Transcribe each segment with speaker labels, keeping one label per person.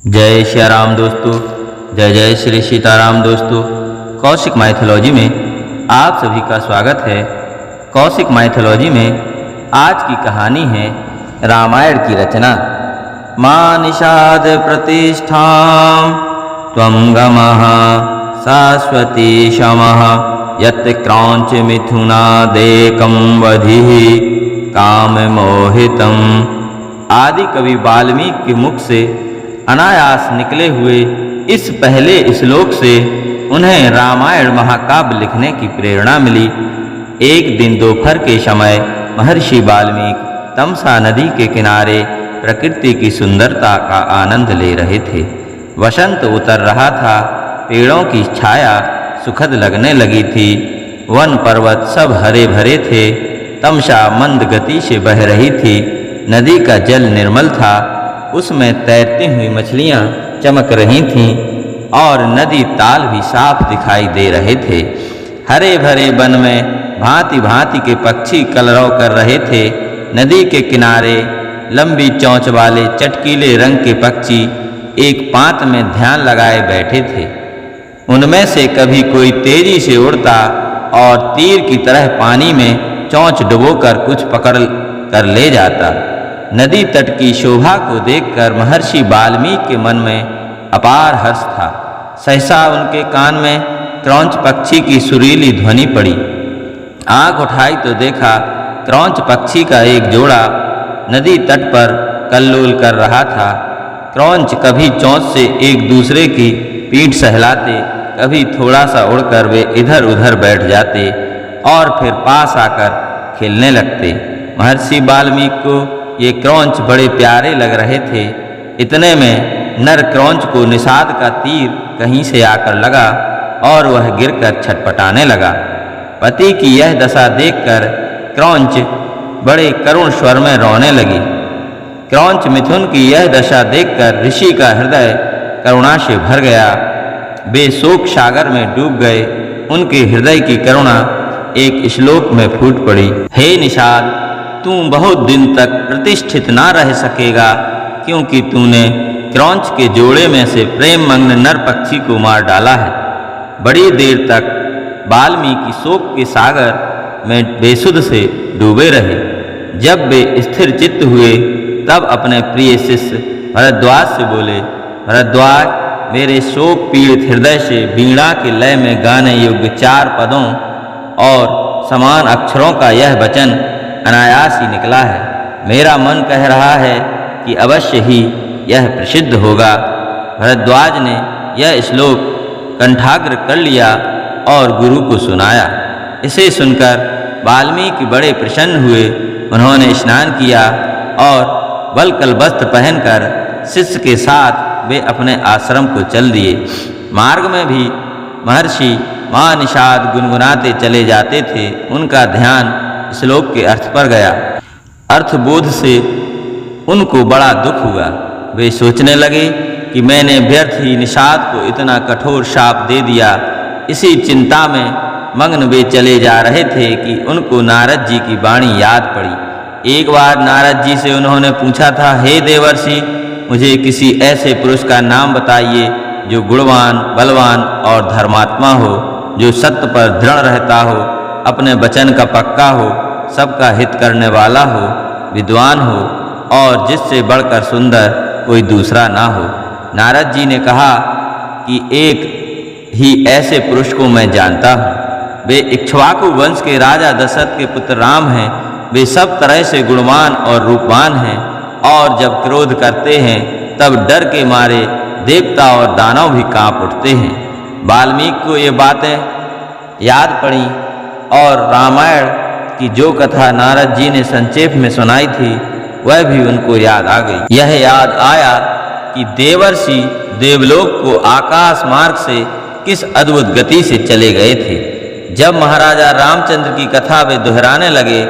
Speaker 1: जय श्री राम दोस्तों, जय जय श्री सीताराम दोस्तों। कौशिक माइथोलॉजी में आप सभी का स्वागत है। कौशिक माइथोलॉजी में आज की कहानी है रामायण की रचना। मां निषाद प्रतिष्ठां त्वं गमः शाश्वती शमः यत् क्रौंच मिथुनादेकं वधिः काम मोहितम्। आदि कवि वाल्मीकि के मुख से अनायास निकले हुए इस पहले श्लोक से उन्हें रामायण महाकाव्य लिखने की प्रेरणा मिली। एक दिन दोपहर के समय महर्षि वाल्मीकि तमसा नदी के किनारे प्रकृति की सुंदरता का आनंद ले रहे थे। वसंत उतर रहा था, पेड़ों की छाया सुखद लगने लगी थी। वन पर्वत सब हरे भरे थे। तमसा मंद गति से बह रही थी। नदी का जल निर्मल था, उसमें तैरती हुई मछलियां चमक रही थीं और नदी ताल भी साफ दिखाई दे रहे थे। हरे भरे वन में भांति भांति के पक्षी कलरव कर रहे थे। नदी के किनारे लंबी चोंच वाले चटकीले रंग के पक्षी एक पात में ध्यान लगाए बैठे थे। उनमें से कभी कोई तेजी से उड़ता और तीर की तरह पानी में चोंच डुबोकर कुछ पकड़ कर ले जाता। नदी तट की शोभा को देखकर महर्षि वाल्मीकि के मन में अपार हर्ष था। सहसा उनके कान में क्रौंच पक्षी की सुरीली ध्वनि पड़ी। आंख उठाई तो देखा क्रौंच पक्षी का एक जोड़ा नदी तट पर कल्लोल कर रहा था। क्रौंच कभी चोंच से एक दूसरे की पीठ सहलाते, कभी थोड़ा सा उड़कर वे इधर उधर बैठ जाते और फिर पास आकर खेलने लगते। महर्षि वाल्मीकि को ये क्रौंच बड़े प्यारे लग रहे थे। इतने में नर क्रौंच को निषाद का तीर कहीं से आकर लगा और वह गिरकर छटपटाने लगा। पति की यह दशा देखकर क्रौंच बड़े करुण स्वर में रोने लगी। क्रौंच मिथुन की यह दशा देखकर ऋषि का हृदय करुणा से भर गया। वे शोक सागर में डूब गए। उनके हृदय की करुणा एक श्लोक में फूट पड़ी। हे निषाद, तू बहुत दिन तक प्रतिष्ठित ना रह सकेगा, क्योंकि तूने क्रौंच के जोड़े में से प्रेम मग्न नर पक्षी को मार डाला है। बड़ी देर तक वाल्मीकि शोक के सागर में बेसुध से डूबे रहे। जब वे स्थिर चित्त हुए तब अपने प्रिय शिष्य भरद्वाज से बोले, भरद्वाज, मेरे शोक पीड़ित हृदय से वीणा के लय में गाने योग्य 4 पदों और समान अक्षरों का यह वचन अनायास ही निकला है। मेरा मन कह रहा है कि अवश्य ही यह प्रसिद्ध होगा। भरद्वाज ने यह श्लोक कंठाग्र कर लिया और गुरु को सुनाया। इसे सुनकर वाल्मीकि बड़े प्रसन्न हुए। उन्होंने स्नान किया और वल्कल वस्त्र पहनकर शिष्य के साथ वे अपने आश्रम को चल दिए। मार्ग में भी महर्षि मां निषाद गुनगुनाते चले जाते थे। उनका ध्यान श्लोक के अर्थ पर गया। अर्थबोध से उनको बड़ा दुख हुआ। वे सोचने लगे कि मैंने व्यर्थ ही निषाद को इतना कठोर शाप दे दिया। इसी चिंता में मग्न वे चले जा रहे थे कि उनको नारद जी की वाणी याद पड़ी। एक बार नारद जी से उन्होंने पूछा था, हे देवर्षि, मुझे किसी ऐसे पुरुष का नाम बताइए जो गुणवान, बलवान और धर्मात्मा हो, जो सत्य पर दृढ़ रहता हो, अपने वचन का पक्का हो, सबका हित करने वाला हो, विद्वान हो और जिससे बढ़कर सुंदर कोई दूसरा ना हो। नारद जी ने कहा कि एक ही ऐसे पुरुष को मैं जानता हूँ। वे इक्ष्वाकु वंश के राजा दशरथ के पुत्र राम हैं। वे सब तरह से गुणवान और रूपवान हैं और जब क्रोध करते हैं तब डर के मारे देवता और दानव भी कांप उठते हैं। वाल्मीकि को ये बातें याद पड़ी और रामायण की जो कथा नारद जी ने संक्षेप में सुनाई थी वह भी उनको याद आ गई। यह याद आया कि देवर्षि देवलोक को आकाश मार्ग से किस अद्भुत गति से चले गए थे। जब महाराजा रामचंद्र की कथा वे दोहराने लगे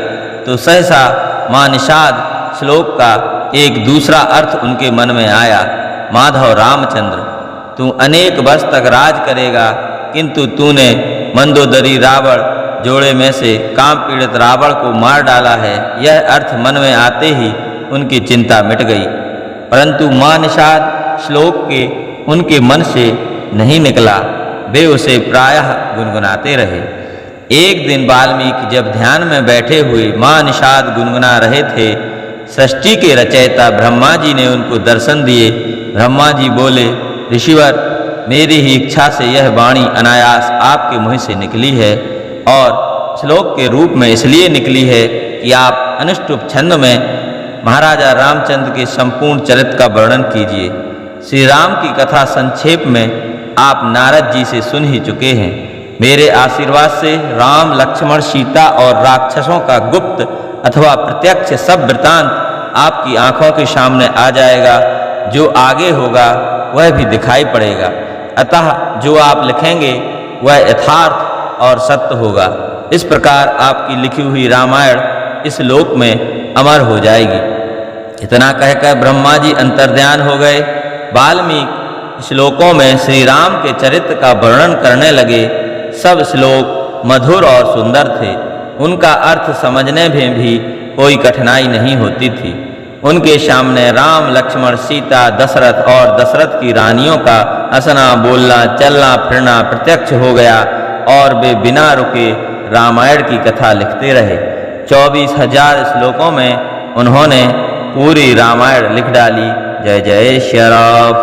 Speaker 1: तो सहसा मां निषाद श्लोक का एक दूसरा अर्थ उनके मन में आया। माधव रामचंद्र, तू अनेक वर्ष तक राज करेगा, किंतु तूने मंदोदरी रावण जोड़े में से काम पीड़ित रावण को मार डाला है। यह अर्थ मन में आते ही उनकी चिंता मिट गई। परंतु मां निषाद, श्लोक के उनके मन से नहीं निकला। वे उसे प्रायः गुनगुनाते रहे। एक दिन वाल्मीकि जब ध्यान में बैठे हुए माँ निषाद गुनगुना रहे थे, सृष्टि के रचयिता ब्रह्मा जी ने उनको दर्शन दिए। ब्रह्मा जी बोले, ऋषिवर, मेरी ही इच्छा से यह वाणी अनायास आपके मुँह से निकली है और श्लोक के रूप में इसलिए निकली है कि आप अनुष्टुप छंद में महाराजा रामचंद्र के संपूर्ण चरित्र का वर्णन कीजिए। श्री राम की कथा संक्षेप में आप नारद जी से सुन ही चुके हैं। मेरे आशीर्वाद से राम, लक्ष्मण, सीता और राक्षसों का गुप्त अथवा प्रत्यक्ष सब वृतांत आपकी आंखों के सामने आ जाएगा। जो आगे होगा वह भी दिखाई पड़ेगा। अतः जो आप लिखेंगे वह यथार्थ और सत्य होगा। इस प्रकार आपकी लिखी हुई रामायण इस लोक में अमर हो जाएगी। इतना कहकर ब्रह्मा जी अंतर्ध्यान हो गए। वाल्मीकि श्लोकों में श्री राम के चरित्र का वर्णन करने लगे। सब श्लोक मधुर और सुंदर थे। उनका अर्थ समझने में भी कोई कठिनाई नहीं होती थी। उनके सामने राम, लक्ष्मण, सीता, दशरथ और दशरथ की रानियों का हंसना, बोलना, चलना फिरना प्रत्यक्ष हो गया और वे बिना रुके रामायण की कथा लिखते रहे। 24,000 श्लोकों में उन्होंने पूरी रामायण लिख डाली। जय जय श्री राम।